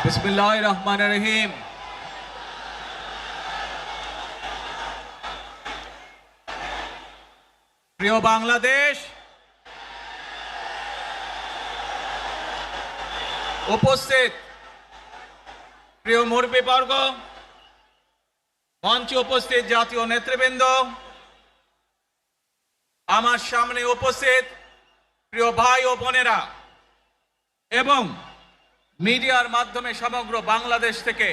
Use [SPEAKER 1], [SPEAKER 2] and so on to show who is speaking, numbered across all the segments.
[SPEAKER 1] বিসমিল্লাহির রহমানির রহিম। প্রিয় বাংলাদেশ, উপস্থিত প্রিয় মুরব্বীবর্গ, মঞ্চে উপস্থিত জাতীয় নেতৃবৃন্দ, আমার সামনে উপস্থিত প্রিয় ভাই ও বোনেরা এবং মিডিয়ার মাধ্যমে সমগ্র বাংলাদেশ থেকে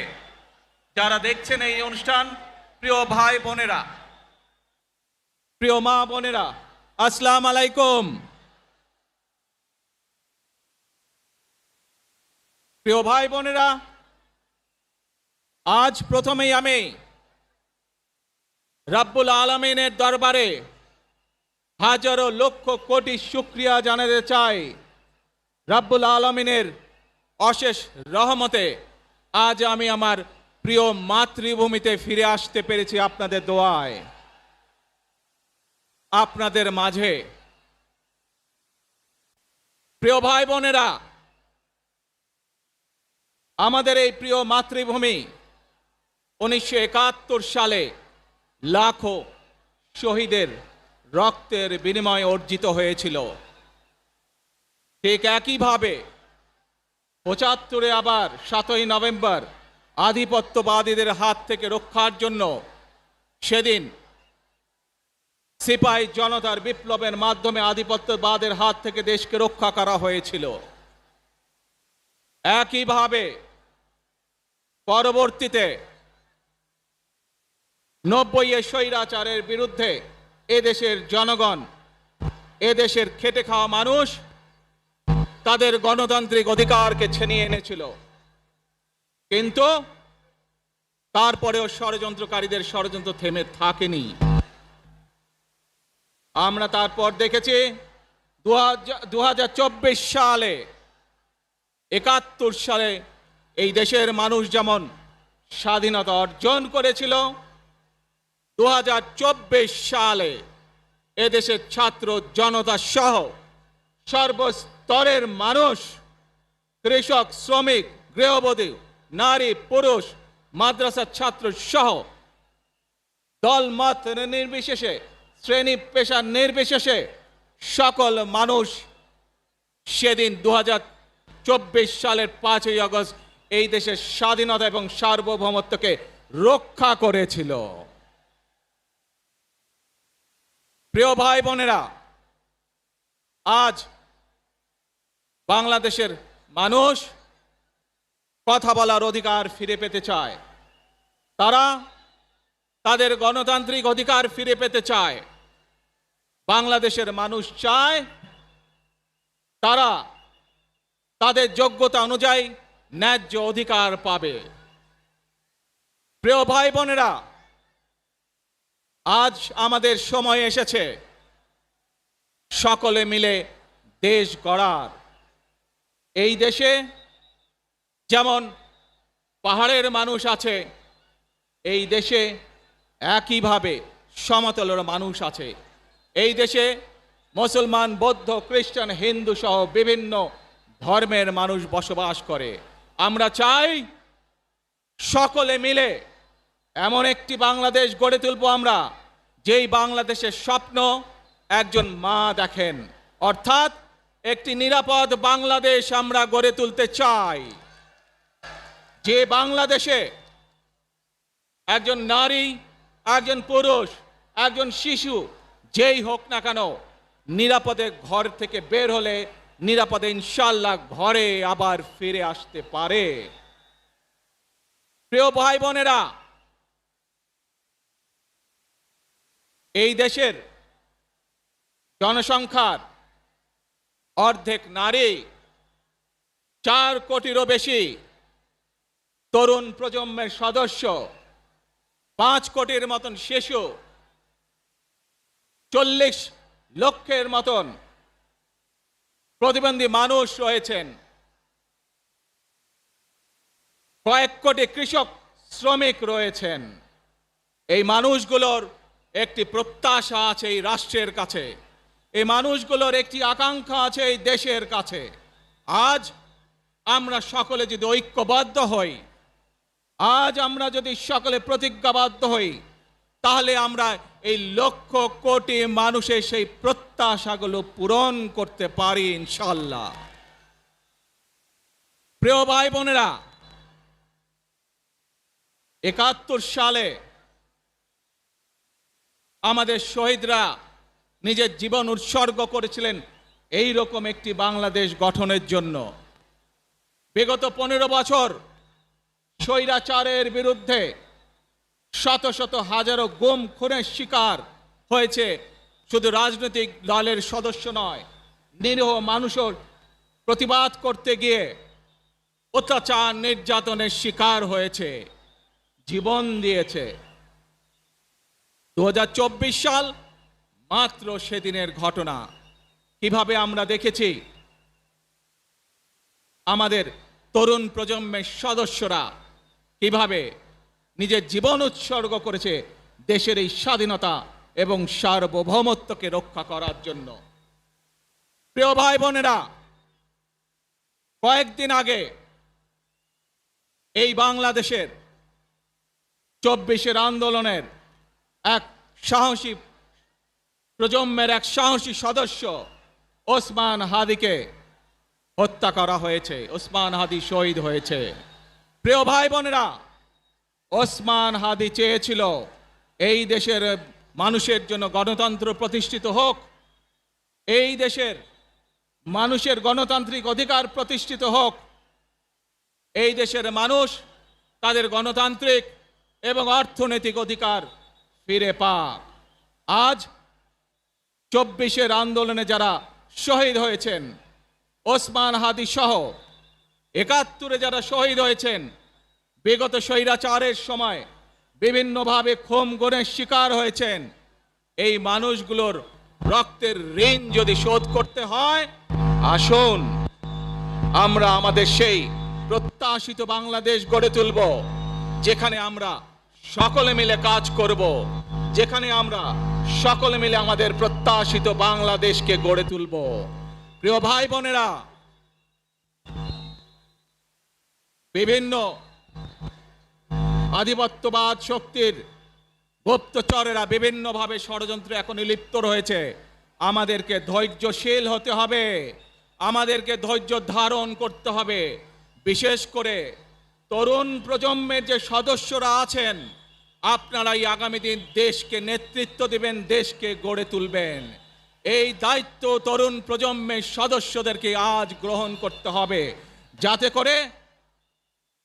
[SPEAKER 1] যারা দেখছেন এই অনুষ্ঠান, প্রিয় ভাই বোনেরা, প্রিয় মা বোনেরা, আসসালামু আলাইকুম। প্রিয় ভাই বোনেরা, আজ প্রথমেই আমি রব্বুল আলামিনের দরবারে হাজারো লক্ষ কোটি শুকরিয়া জানাতে চাই। রব্বুল আলামিনের অশেষ রহমতে আজ আমি আমার প্রিয় মাতৃভূমিতে ফিরে আসতে পেরেছি আপনাদের দোয়ায়। আপনাদের মাঝে প্রিয় ভাই বোনেরা, আমাদের এই প্রিয় মাতৃভূমি 1971 সালে লাখো শহীদের রক্তের বিনিময়ে অর্জিত হয়েছিল। ঠিক একইভাবে 75-এ আবার 7ই নভেম্বর আধিপত্যবাদীদের হাত থেকে রক্ষার জন্য সেদিন সিপাহী জনতার বিপ্লবের মাধ্যমে আধিপত্যবাদের হাত থেকে দেশকে রক্ষা করা হয়েছিল। একইভাবে পরবর্তীতে 90-এ স্বৈরাচারের বিরুদ্ধে এদেশের জনগণ, এদেশের খেটে খাওয়া মানুষ তাদের গণতান্ত্রিক অধিকারকে ছিনিয়ে এনেছিল। কিন্তু তারপরেও ষড়যন্ত্রকারীদের ষড়যন্ত্র থেমে থাকেনি। আমরা তারপর দেখেছি 2024 সালে, 71 সালে এই দেশের মানুষ যেমন স্বাধীনতা অর্জন করেছিল, 2024 সালে এদেশের ছাত্র জনতা সহ সর্বস্তরের মানুষ, কৃষক, শ্রমিক, গৃহবধূ, নারী, পুরুষ, মাদ্রাসার ছাত্র সহ দলমত নির্বিশেষে, শ্রেণী পেশা নির্বিশেষে সকল মানুষ সেদিন 2024 সালের 5ই আগস্ট এই দেশের স্বাধীনতা এবং সার্বভৌমত্বকে রক্ষা করেছিল। প্রিয় ভাই বোনেরা, আজ বাংলাদেশের মানুষ কথা বলার অধিকার ফিরে পেতে চায়। তারা তাদের গণতান্ত্রিক অধিকার ফিরে পেতে চায়। বাংলাদেশের মানুষ চায় তারা তাদের যোগ্যতা অনুযায়ী ন্যায্য অধিকার পাবে। প্রিয় ভাই বোনেরা, আজ আমাদের সময় এসেছে সকলে মিলে দেশ গড়ার। এই দেশে যেমন পাহাড়ের মানুষ আছে, এই দেশে একইভাবে সমতলের মানুষ আছে। এই দেশে মুসলমান, বৌদ্ধ, খ্রিস্টান, হিন্দু সহ বিভিন্ন ধর্মের মানুষ বসবাস করে। আমরা চাই সকলে মিলে এমন একটি বাংলাদেশ গড়ে তুলব আমরা, যেই বাংলাদেশের স্বপ্ন একজন মা দেখেন, অর্থাৎ একটি নিরাপদ বাংলাদেশ আমরা গড়ে তুলতে চাই। যে বাংলাদেশে একজন নারী, একজন পুরুষ, একজন শিশু যেই হোক না কেন নিরাপদে ঘর থেকে বের হলে নিরাপদে ইনশাআল্লাহ ঘরে আবার ফিরে আসতে পারে। প্রিয় ভাই বোনেরা, এই দেশের জনসংখ্যার অর্ধেক নারী, 4 কোটিরও বেশি তরুণ প্রজন্মের সদস্য, 5 কোটির মতন শিশু, 40 লক্ষের মতন প্রতিবন্ধী মানুষ রয়েছেন, কয়েক কোটি কৃষক, শ্রমিক রয়েছেন। এই মানুষগুলোর একটি প্রত্যাশা আছে এই রাষ্ট্রের কাছে, এই মানুষগুলোর একটি আকাঙ্ক্ষা আছে এই দেশের কাছে। আজ আমরা সকলে যদি ঐক্যবদ্ধ হই, আজ আমরা যদি সকলে প্রতিজ্ঞাবদ্ধ হই, তাহলে আমরা এই লক্ষ কোটি মানুষের সেই প্রত্যাশাগুলো পূরণ করতে পারি ইনশাআল্লাহ। প্রিয় ভাই বোনেরা, ৭১ সালে আমাদের শহীদরা নিজের জীবন উৎসর্গ করেছিলেন এই রকম একটি বাংলাদেশ গঠনের জন্য। বিগত 15 বছর স্বৈরাচারের বিরুদ্ধে শত শত হাজারো গুম খুনের শিকার হয়েছে শুধু রাজনৈতিক দলের সদস্য নয়, নিরীহ মানুষের প্রতিবাদ করতে গিয়ে অত্যাচার নির্যাতনের শিকার হয়েছে, জীবন দিয়েছে। 2024 সাল মাত্র সেদিনের ঘটনা। কিভাবে আমরা দেখেছি আমাদের তরুণ প্রজন্মের সদস্যরা কিভাবে নিজের জীবন উৎসর্গ করেছে দেশের এই স্বাধীনতা এবং সার্বভৌমত্বকে রক্ষা করার জন্য। প্রিয় ভাই বোনেরা, কয়েকদিন আগে এই বাংলাদেশের 24-এর আন্দোলনের এক সাহসী প্রজন্মের এক সাহসী সদস্য ওসমান হাদিকে হত্যা করা হয়েছে। ওসমান হাদি শহীদ হয়েছে। প্রিয় ভাই বোনেরা, ওসমান হাদি চেয়েছিল এই দেশের মানুষের জন্য গণতন্ত্র প্রতিষ্ঠিত হোক, এই দেশের মানুষের গণতান্ত্রিক অধিকার প্রতিষ্ঠিত হোক, এই দেশের মানুষ তাদের গণতান্ত্রিক এবং অর্থনৈতিক অধিকার ফিরে পাক। আজ 24-এর আন্দোলনে যারা শহীদ হয়েছেন, ওসমান হাদি সহ ৭১-এ যারা শহীদ হয়েছেন, বিগত স্বৈরাচারের সময় বিভিন্নভাবে খুন গুমের শিকার হয়েছেন, এই মানুষগুলোর রক্তের ঋণ যদি শোধ করতে হয়, আসুন আমরা আমাদের সেই প্রত্যাশিত বাংলাদেশ গড়ে তুলব, যেখানে আমরা সকলে মিলে কাজ করব, যেখানে আমরা সকলে মিলে আমাদের প্রত্যাশিত বাংলাদেশকে গড়ে তুলব। প্রিয় ভাই বোনেরা, বিভিন্ন আধিপত্যবাদ শক্তির গুপ্তচরেরা বিভিন্নভাবে ষড়যন্ত্রে এখন লিপ্ত রয়েছে। আমাদেরকে ধৈর্যশীল হতে হবে, আমাদেরকে ধৈর্য ধারণ করতে হবে। বিশেষ করে তরুণ প্রজন্মের যে সদস্যরা আছেন, আপনারাই আগামী দিন দেশকে নেতৃত্ব দেবেন, দেশকে গড়ে তুলবেন। এই দায়িত্ব তরুণ প্রজন্মের সদস্যদেরকে আজ গ্রহণ করতে হবে, যাতে করে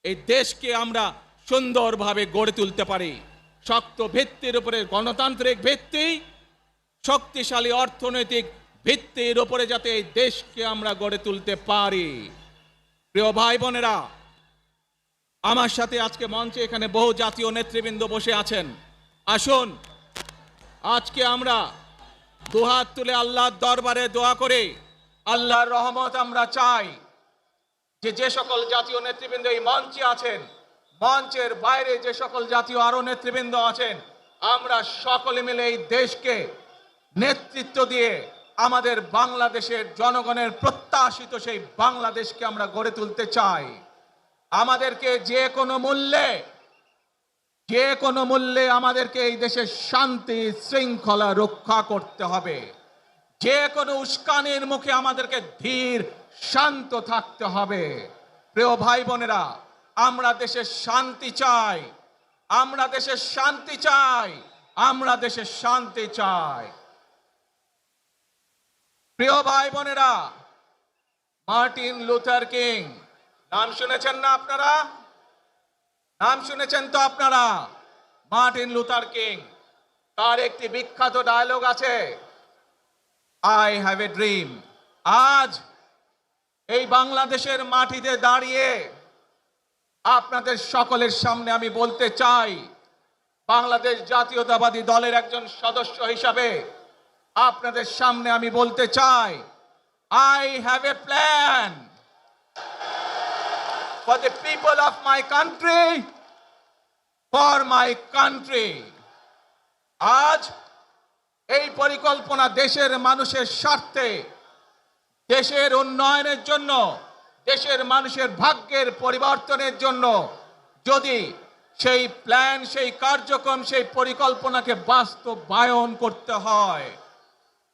[SPEAKER 1] এই দেশকে আমরা সুন্দরভাবে গড়ে তুলতে পারি। শক্ত ভিত্তির উপরে গণতান্ত্রিক ভিত্তি, শক্তিশালী অর্থনৈতিক ভিত্তির উপরে যাতে এই দেশকে আমরা গড়ে তুলতে পারি। প্রিয় ভাই বোনেরা, আমার সাথে আজকে মঞ্চে এখানে বহু জাতীয় নেতৃবৃন্দ বসে আছেন। আসুন আজকে আমরা দুহাত তুলে আল্লাহর দরবারে দোয়া করে আল্লাহর রহমত আমরা চাই। যে সকল জাতীয় নেতৃবৃন্দ এই মঞ্চে আছেন, মঞ্চের বাইরে যে সকল জাতীয় আরো নেতৃবৃন্দ আছেন, আমরা সকলে মিলে এই দেশকে নেতৃত্ব দিয়ে আমাদের বাংলাদেশের জনগণের প্রত্যাশিত সেই বাংলাদেশকে আমরা গড়ে তুলতে চাই। আমাদেরকে যে কোনো মূল্যে আমাদেরকে এই দেশের শান্তি শৃঙ্খলা রক্ষা করতে হবে। যে কোনো উস্কানির মুখে আমাদেরকে ধীর শান্ত থাকতে হবে। প্রিয় ভাই বোনেরা, আমরা দেশের শান্তি চাই, আমরা দেশের শান্তি চাই, আমরা দেশের শান্তি চাই। প্রিয় ভাই বোনেরা, মার্টিন লুথার কিং নাম শুনেছেন না আপনারা? নাম শুনেছেন তো আপনারা? মার্টিন লুথার কিং, তার একটি বিখ্যাত ডায়লগ আছে, আই হ্যাভ এ ড্রিম। আজ এই বাংলাদেশের মাটিতে দাঁড়িয়ে আপনাদের সকলের সামনে আমি বলতে চাই, বাংলাদেশ জাতীয়তাবাদী দলের একজন সদস্য হিসাবে আপনাদের সামনে আমি বলতে চাই, I have a plan for the people of my country, for my country. আজ এই পরিকল্পনা দেশের মানুষের স্বার্থে, দেশের উন্নয়নের জন্য, দেশের মানুষের ভাগ্যের পরিবর্তনের জন্য যদি সেই প্ল্যান, সেই কার্যক্রম, সেই পরিকল্পনাকে বাস্তবায়ন করতে হয়,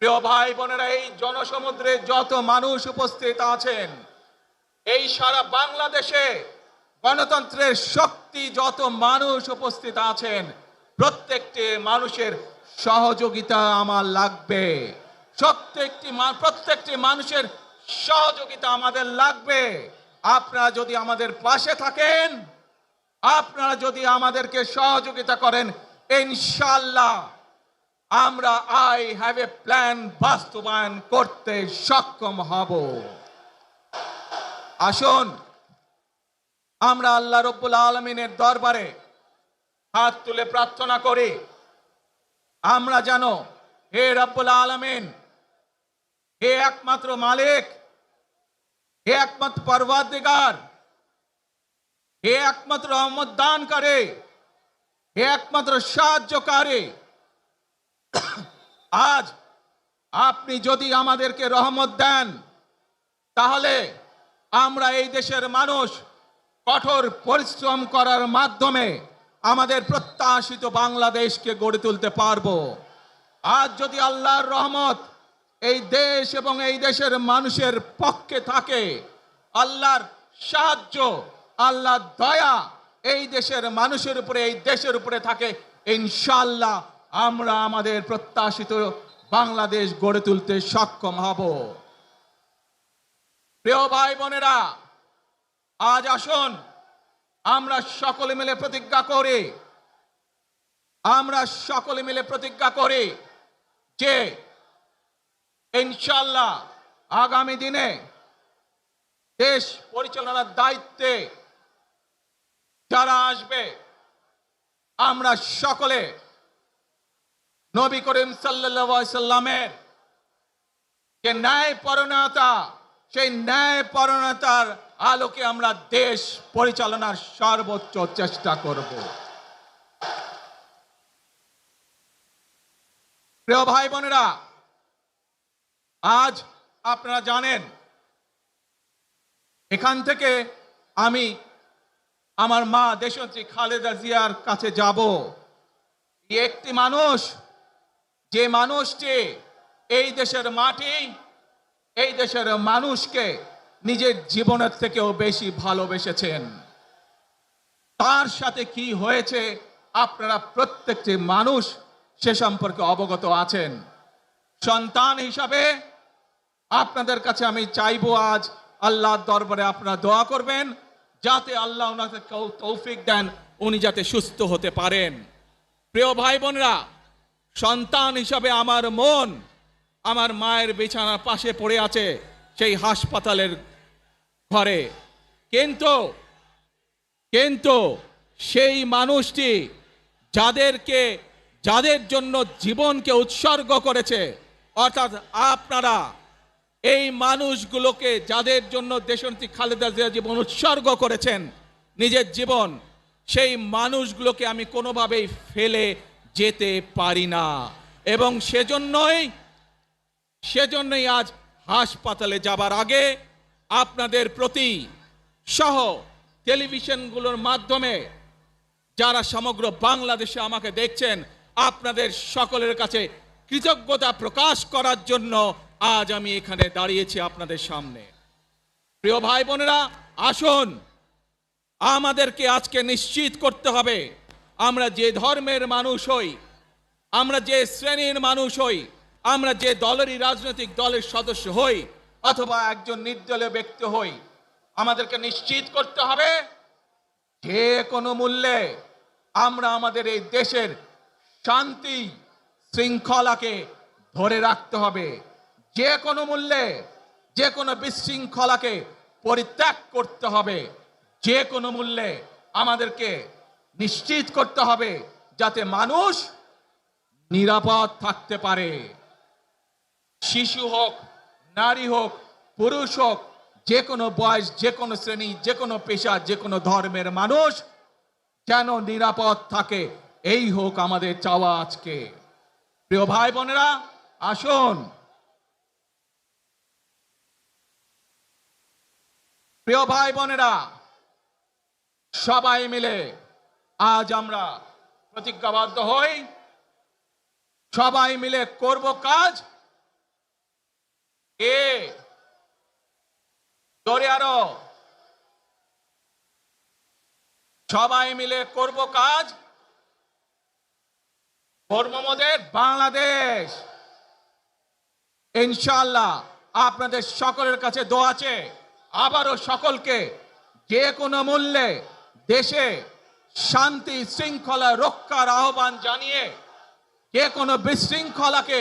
[SPEAKER 1] প্রিয় ভাই বোনেরা, এই জনসমুদ্রে যত মানুষ উপস্থিত আছেন, এই সারা বাংলাদেশে গণতন্ত্রের শক্তি যত মানুষ উপস্থিত আছেন, প্রত্যেকটি মানুষের সহযোগিতা আমার লাগবে। প্রত্যেকটি মানুষের সহযোগিতা আমাদের লাগবে। আপনারা যদি আমাদের পাশে থাকেন, আপনারা যদি আমাদেরকে সহযোগিতা করেন, ইনশাআল্লাহ আমরা আই হ্যাভ এ প্ল্যান বাস্তবায়ন করতে সক্ষম হব। আসুন আমরা আল্লাহ রব্বুল আলামিনের দরবারে হাত তুলে প্রার্থনা করি, আমরা যেন, হে রব্বুল আলামিন, হে একমাত্র মালিক, হে একমাত্র পরওয়ারদিগার, হে একমাত্র রহমত দানকারী, হে একমাত্র সাহায্যকারী, আজ আপনি যদি আমাদেরকে রহমত দেন, তাহলে আমরা এই দেশের মানুষ কঠোর পরিশ্রম করার মাধ্যমে আমাদের প্রত্যাশিত বাংলাদেশকে গড়ে তুলতে পারবো। আজ যদি আল্লাহর রহমত এই দেশ এবং এই দেশের মানুষের পক্ষে থাকে, আল্লাহর সাহায্য, আল্লাহর দয়া এই দেশের মানুষের উপরে, এই দেশের উপরে থাকে, ইনশাআল্লাহ আমরা আমাদের প্রত্যাশিত বাংলাদেশ গড়ে তুলতে সক্ষম হব। প্রিয় ভাই বোনেরা, আজ আসুন আমরা সকলে মিলে প্রতিজ্ঞা করি, আমরা সকলে মিলে প্রতিজ্ঞা করি যে ইনশাআল্লাহ আগামী দিনে দেশ পরিচালনার দায়িত্বে যারা আসবে, আমরা সকলে নবী করিম সাল্লাল্লাহু আলাইহি সাল্লামের যে ন্যায়পরায়ণতা, সেই ন্যায়পরায়ণতার আলোকে আমরা দেশ পরিচালনার সর্বোচ্চ চেষ্টা করব। প্রিয় ভাই বোনেরা, আজ আপনারা জানেন এখান থেকে আমি আমার মা দেশনেত্রী খালেদা জিয়ার কাছে যাব। একটি মানুষ, যে মানুষটি এই দেশের মাটি, এই দেশের মানুষকে নিজের জীবনের থেকেও বেশি ভালোবেসেছেন, তার সাথে কি হয়েছে আপনারা প্রত্যেকটি মানুষ সে সম্পর্কে অবগত আছেন। সন্তান হিসাবে আপনাদের কাছে আমি চাইবো, আজ আল্লাহর দরবারে আপনারা দোয়া করবেন যাতে আল্লাহ ওনাকে তৌফিক দেন, উনি যাতে সুস্থ হতে পারেন। প্রিয় ভাই বোনেরা, সন্তান হিসাবে আমার মন আমার মায়ের বিছানার পাশে পড়ে আছে সেই হাসপাতালের ঘরে, কিন্তু সেই মানুষটি যাদের জন্য জীবনকে উৎসর্গ করেছে, অর্থাৎ আপনারা এই মানুষগুলোকে, যাদের জন্য দেশনেত্রী খালেদা জিয়া জীবন উৎসর্গ করেছেন, নিজের জীবন, সেই মানুষগুলোকে আমি কোনোভাবেই ফেলে যেতে পারি না। এবং সেজন্যই আজ হাসপাতালে যাবার আগে আপনাদের প্রতি সহ টেলিভিশনগুলোর মাধ্যমে যারা সমগ্র বাংলাদেশে আমাকে দেখছেন, আপনাদের সকলের কাছে কৃতজ্ঞতা প্রকাশ করার জন্য আজ আমি এখানে দাঁড়িয়েছি আপনাদের সামনে। প্রিয় ভাই বোনেরা, আসুন আমাদেরকে আজকে নিশ্চিত করতে হবে, আমরা যে ধর্মের মানুষ হই, আমরা যে শ্রেণীর মানুষ হই, আমরা যে দলেরই রাজনৈতিক দলের সদস্য হই অথবা একজন নির্দলীয় ব্যক্তি হই, আমাদেরকে নিশ্চিত করতে হবে যে কোনো মূল্যে আমরা আমাদের এই দেশের শান্তি শৃঙ্খলাকে ধরে রাখতে হবে। যে কোনো মূল্যে যে কোনো বিশৃঙ্খলাকে পরিত্যাগ করতে হবে। যে কোনো মূল্যে আমাদেরকে নিশ্চিত করতে হবে যাতে মানুষ নিরাপদ থাকতে পারে। শিশু হোক, নারী হোক, পুরুষ হোক, যে কোনো বয়স, যে কোনো শ্রেণী, যে কোনো পেশা, যে কোনো ধর্মের মানুষ যেন নিরাপদ থাকে, এই হোক আমাদের চাওয়া আজকে। প্রিয় ভাই বোনেরা, আসুন প্রিয় ভাই বোনেরা, সবাই মিলে আজ আমরা প্রতিজ্ঞাবদ্ধ হই, সবাই মিলে করব কাজ। জোরে আরো, সবাই মিলে করব কাজ, কর্মমদের বাংলাদেশ। ইনশাআল্লাহ আপনাদের সকলের কাছে দোয়া আছে, আবারও সকলকে যে কোনো মূল্যে দেশে শান্তি শৃঙ্খলা রক্ষার আহ্বান জানিয়ে যে কোনো বিশৃঙ্খলাকে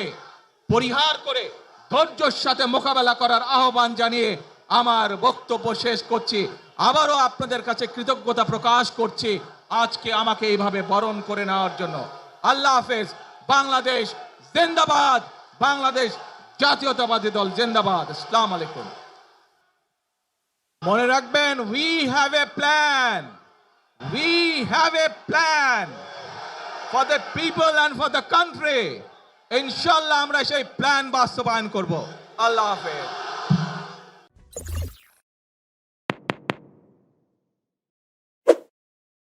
[SPEAKER 1] পরিহার করে ধৈর্যের সাথে মোকাবেলা করার আহ্বান জানিয়ে আমার বক্তব্য শেষ করছি। আবারও আপনাদের কাছে কৃতজ্ঞতা প্রকাশ করছি আজকে আমাকে এইভাবে বরণ করে নেওয়ার জন্য। আল্লাহ হাফেজ। বাংলাদেশ জিন্দাবাদ, বাংলাদেশ জাতীয়তাবাদী দল জিন্দাবাদ। আসসালামু আলাইকুম। মনে রাখবেন, we have a plan, we have a plan for the people and for the country. ইনশাআল্লাহ আমরা সেই প্ল্যান বাস্তবায়ন করব। আল্লাহ হাফেজ।